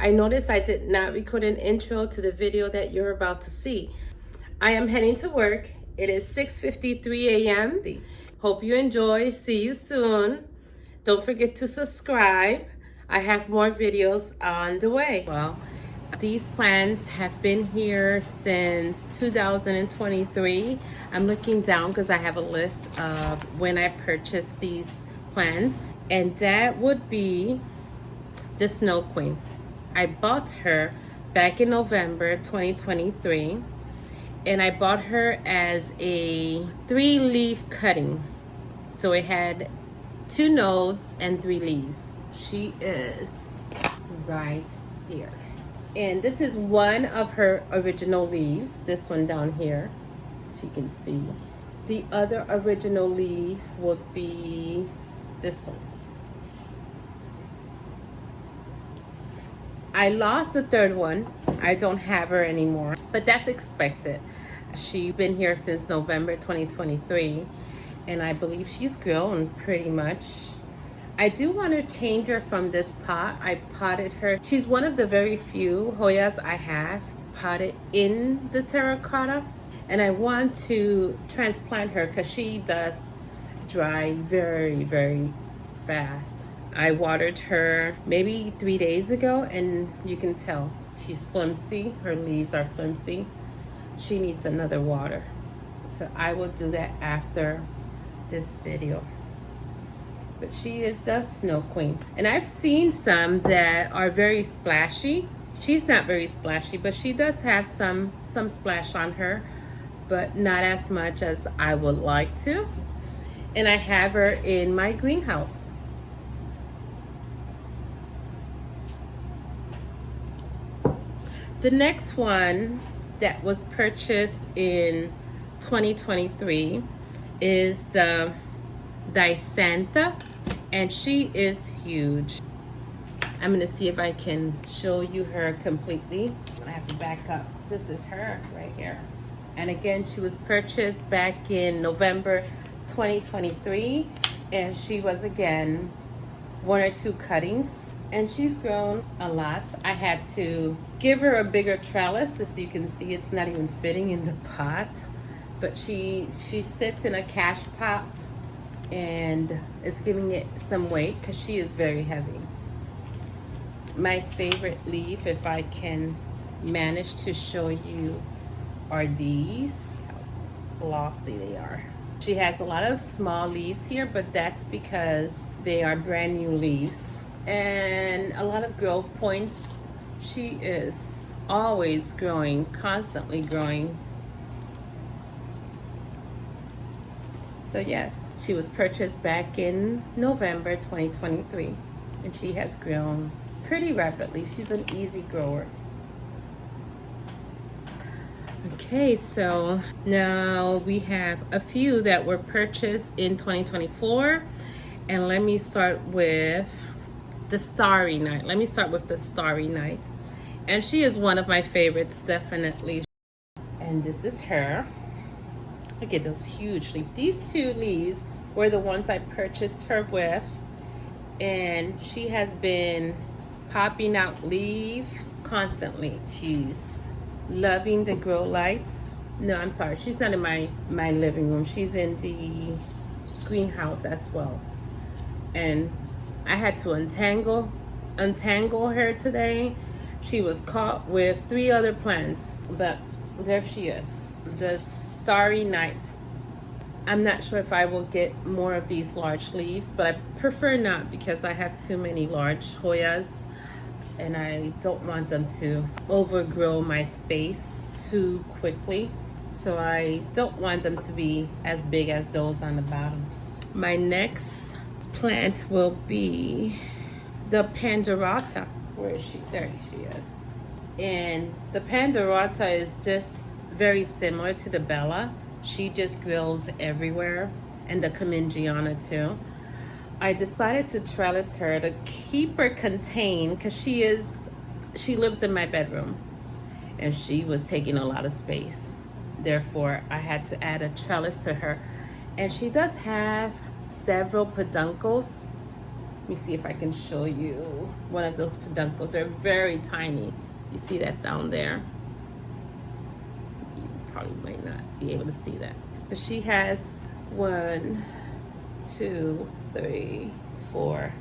I noticed I did not record an intro to the video that you're about to see. I am heading to work. It is 6:53 a.m. Hope you enjoy. See you soon. Don't forget to subscribe. I have more videos on the way. Well, these plants have been here since 2023. I'm looking down because I have a list of when I purchased these plants, and that would be the Snow Queen. I bought her back in November 2023, and I bought her as a 3-leaf cutting. So it had 2 nodes and 3 leaves. She is right here. And this is one of her original leaves, this one down here, if you can see. The other original leaf would be this one. I lost the third one. I don't have her anymore, but that's expected. She's been here since November 2023, and I believe she's grown pretty much. I do want to change her from this pot. I potted her. She's one of the very few Hoyas I have potted in the terracotta, and I want to transplant her because she does dry very, very fast. I watered her maybe 3 days ago, and you can tell she's flimsy. Her leaves are flimsy. She needs another water. So I will do that after this video. But she is the Snow Queen. And I've seen some that are very splashy. She's not very splashy, but she does have some splash on her, but not as much as I would like to. And I have her in my greenhouse. The next one that was purchased in 2023 is the Dysantha, and she is huge. I'm gonna see if I can show you her completely. I have to back up. This is her right here. And again, she was purchased back in November 2023, and she was again 1 or 2 cuttings, and she's grown a lot. I had to give her a bigger trellis. As you can see, it's not even fitting in the pot, but she sits in a cash pot, and it's giving it some weight because she is very heavy. My favorite leaf, if I can manage to show you, are these. How glossy they are. She has a lot of small leaves here, but that's because they are brand new leaves. And a lot of growth points. She is always growing, constantly growing. So yes, she was purchased back in November 2023, and she has grown pretty rapidly. She's an easy grower. Okay, so now we have a few that were purchased in 2024, and let me start with the Starry Night. Let me start with the Starry Night, and she is one of my favorites, definitely. And this is her. Look at those huge leaves. These 2 leaves were the ones I purchased her with, and she has been popping out leaves constantly. She's loving the grow lights. No, I'm sorry, she's not in my living room. She's in the greenhouse as well. And I had to untangle her today. She was caught with 3 other plants, but there she is, the Starry Night. I'm not sure if I will get more of these large leaves, but I prefer not because I have too many large Hoyas, and I don't want them to overgrow my space too quickly. So I don't want them to be as big as those on the bottom. My next plant will be the Pandorata. Where is she? There she is. And the Pandorata is just very similar to the Bella. She just grows everywhere, and the Comengiana too. I decided to trellis her to keep her contained because she lives in my bedroom, and she was taking a lot of space. Therefore, I had to add a trellis to her. And she does have several peduncles, Let me see if I can show you one of those peduncles. They're very tiny. You see that down there? You probably might not be able to see that. But she has 1, 2, 3, 4.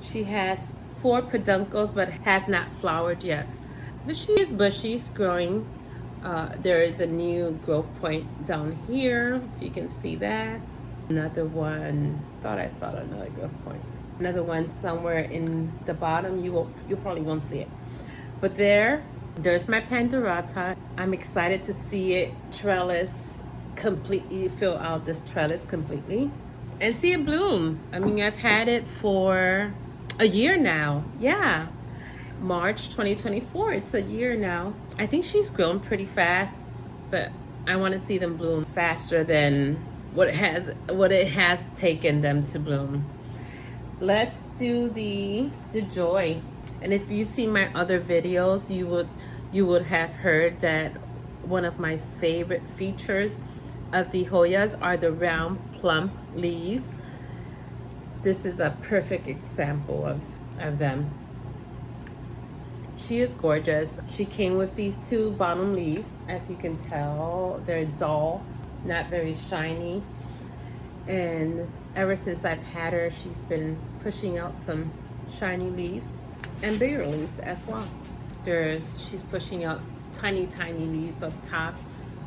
She has 4 peduncles, but has not flowered yet. But she is bushy, she's growing. There is a new growth point down here, if you can see that. Another one, thought I saw another growth point. Another one somewhere in the bottom, you probably won't see it. But there's my Pandorata. I'm excited to see it trellis completely, fill out this trellis completely and see it bloom. I mean, I've had it for a year now. Yeah, March 2024, it's a year now. I think she's grown pretty fast, but I want to see them bloom faster than what it has taken them to bloom. Let's do the joy. And if you see my other videos, you would have heard that one of my favorite features of the Hoyas are the round plump leaves. This is a perfect example of them. She is gorgeous. She came with these 2 bottom leaves. As you can tell, they're dull, not very shiny. And ever since I've had her, she's been pushing out some shiny leaves and bigger leaves as well. She's pushing out tiny leaves up top.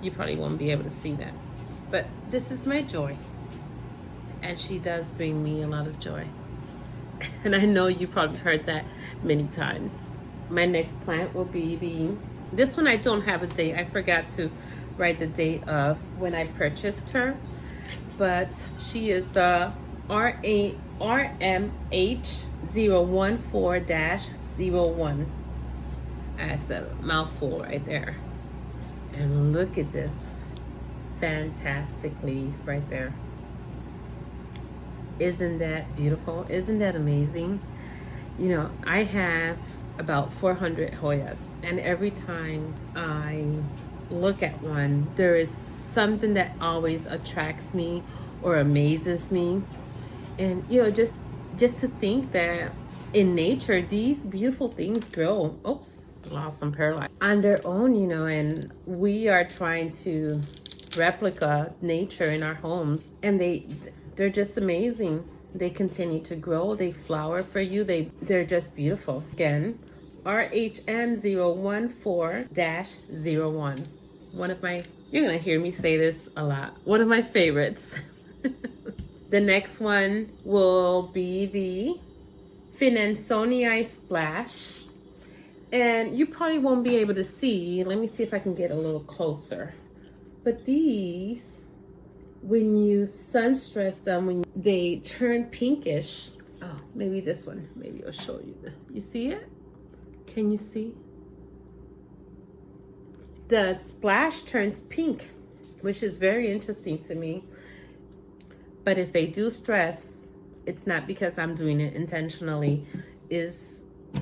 You probably won't be able to see that. But this is my joy. And she does bring me a lot of joy. And I know you probably heard that many times. My next plant will be this one I don't have a date. I forgot to write the date of when I purchased her. But she is the RMH014-01. That's a mouthful right there. And look at this fantastic leaf right there. Isn't that beautiful? Isn't that amazing? You know, I have about 400 Hoyas, and every time I look at one, there is something that always attracts me or amazes me. And you know, just to think that in nature these beautiful things grow, oops, lost some perlite, on their own, you know, and we are trying to replicate nature in our homes, and they're just amazing. They continue to grow, they flower for you, they're just beautiful. Again, RHM014-01. One of my, you're gonna hear me say this a lot, one of my favorites. The next one will be the Finansonii Splash. And you probably won't be able to see, let me see if I can get a little closer. But these, when you sun stress them, when they turn pinkish, oh, maybe this one, maybe I'll show you. You see it? Can you see? The splash turns pink, which is very interesting to me. But if they do stress, it's not because I'm doing it intentionally.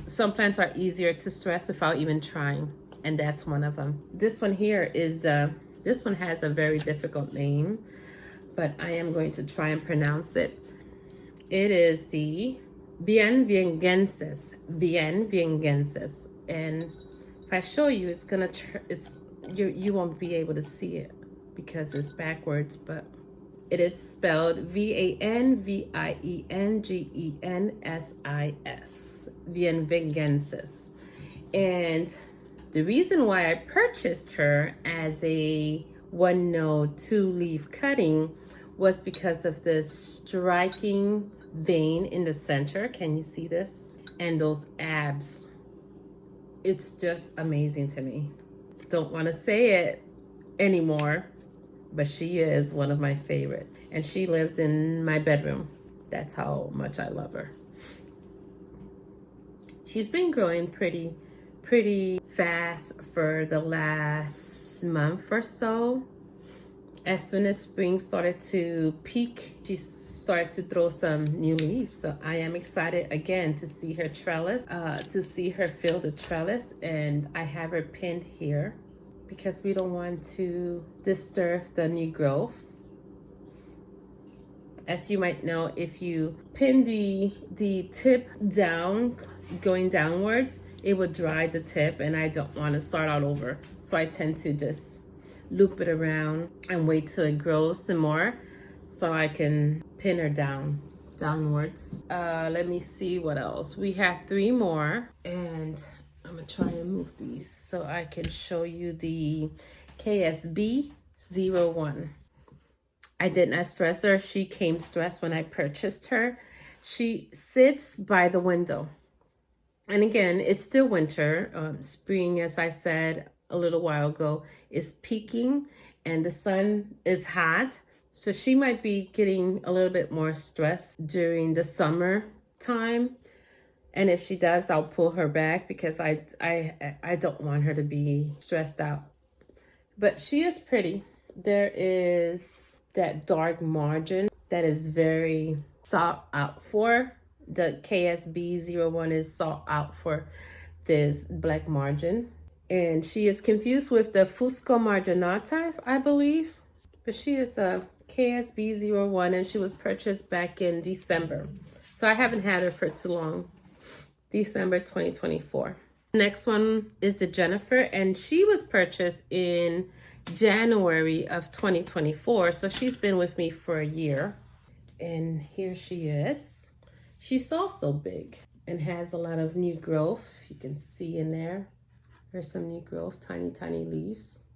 Some plants are easier to stress without even trying, and that's one of them. This one here is, this one has a very difficult name, but I am going to try and pronounce it. It is the Vienviengensis. And if I show you, it's gonna you won't be able to see it because it's backwards, but it is spelled Vanviengensis. Vienviengensis. And the reason why I purchased her as a 1-node 2-leaf cutting was because of this striking vein in the center. Can you see this? And those abs. It's just amazing to me. Don't want to say it anymore, but she is one of my favorites. And she lives in my bedroom. That's how much I love her. She's been growing pretty fast for the last month or so. As soon as spring started to peak, she started to throw some new leaves. So I am excited again to see her trellis, to see her fill the trellis. And I have her pinned here because we don't want to disturb the new growth. As you might know, if you pin the tip down, going downwards, it would dry the tip, and I don't want to start all over. So I tend to just loop it around and wait till it grows some more so I can pin her downwards. Let me see what else. We have 3 more, and I'm gonna try and move these so I can show you the KSB 01. I did not stress her. She came stressed when I purchased her. She sits by the window. And again, it's still winter. Spring, as I said a little while ago, is peaking and the sun is hot. So she might be getting a little bit more stress during the summer time. And if she does, I'll pull her back because I don't want her to be stressed out. But she is pretty. There is that dark margin that is very sought out for. The KSB 01 is sought out for this black margin. And she is confused with the Fusco marginata, I believe. But she is a KSB 01 and she was purchased back in December. So I haven't had her for too long. December 2024. Next one is the Jennifer, and she was purchased in January of 2024. So she's been with me for a year. And here she is. She's also big and has a lot of new growth. You can see in there. There's some new growth, tiny, tiny leaves.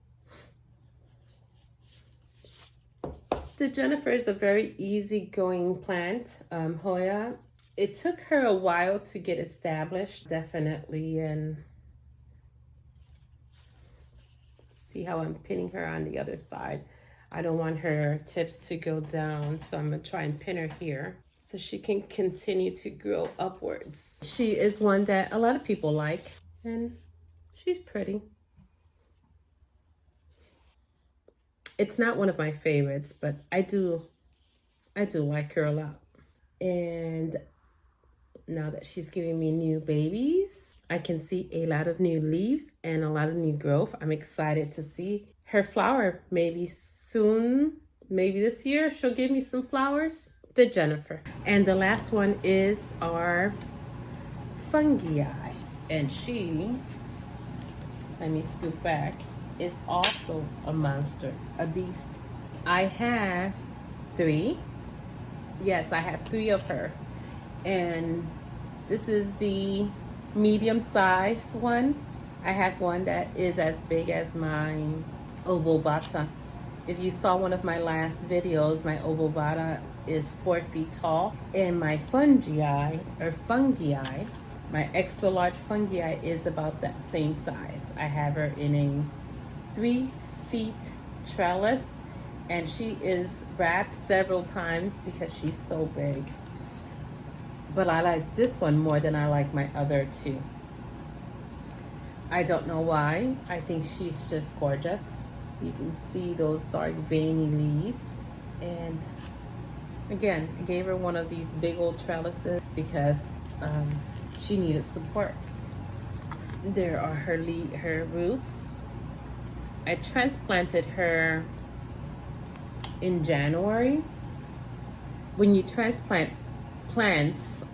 The Jennifer is a very easygoing plant, Hoya. It took her a while to get established, definitely, and see how I'm pinning her on the other side. I don't want her tips to go down, so I'm gonna try and pin her here so she can continue to grow upwards. She is one that a lot of people like, and she's pretty. It's not one of my favorites, but I do like her a lot. And now that she's giving me new babies, I can see a lot of new leaves and a lot of new growth. I'm excited to see her flower. Maybe soon, maybe this year, she'll give me some flowers. The Jennifer. And the last one is our fungi. And she, let me scoop back, is also a monster, a beast. I have 3. Yes, I have 3 of her. And this is the medium-sized one. I have one that is as big as my ovobata. If you saw one of my last videos, my ovobata is 4 feet tall. And my fungi, my extra large fungi is about that same size. I have her in a 3 feet trellis, and she is wrapped several times because she's so big. But I like this one more than I like my other 2. I don't know why. I think she's just gorgeous. You can see those dark veiny leaves. And again, I gave her one of these big old trellises because she needed support. There are her roots. I transplanted her in January. When you transplant plants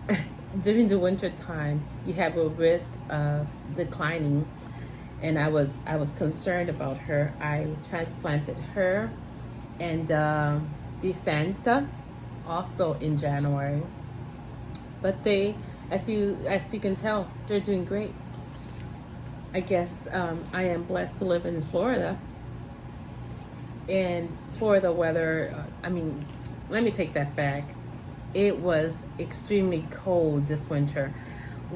during the winter time, you have a risk of declining, and I was concerned about her. I transplanted her and Desanta also in January, but they, as you can tell, they're doing great. I guess I am blessed to live in Florida, and Florida weather, let me take that back. It was extremely cold this winter.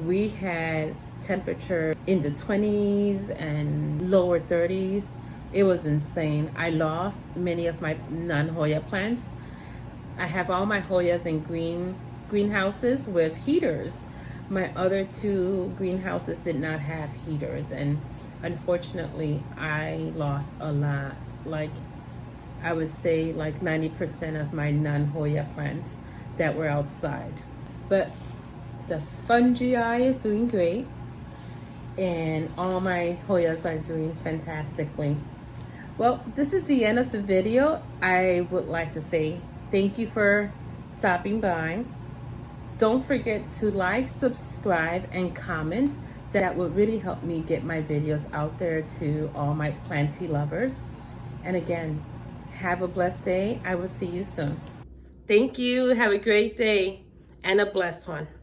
We had temperature in the 20s and lower 30s. It was insane. I lost many of my non-Hoya plants. I have all my Hoyas in greenhouses with heaters. My other 2 greenhouses did not have heaters, and unfortunately I lost a lot. Like, I would say like 90% of my non-Hoya plants that were outside. But the fungi is doing great, and all my Hoyas are doing fantastically. Well, this is the end of the video. I would like to say thank you for stopping by. Don't forget to like, subscribe, and comment. That would really help me get my videos out there to all my planty lovers. And again, have a blessed day. I will see you soon. Thank you. Have a great day and a blessed one.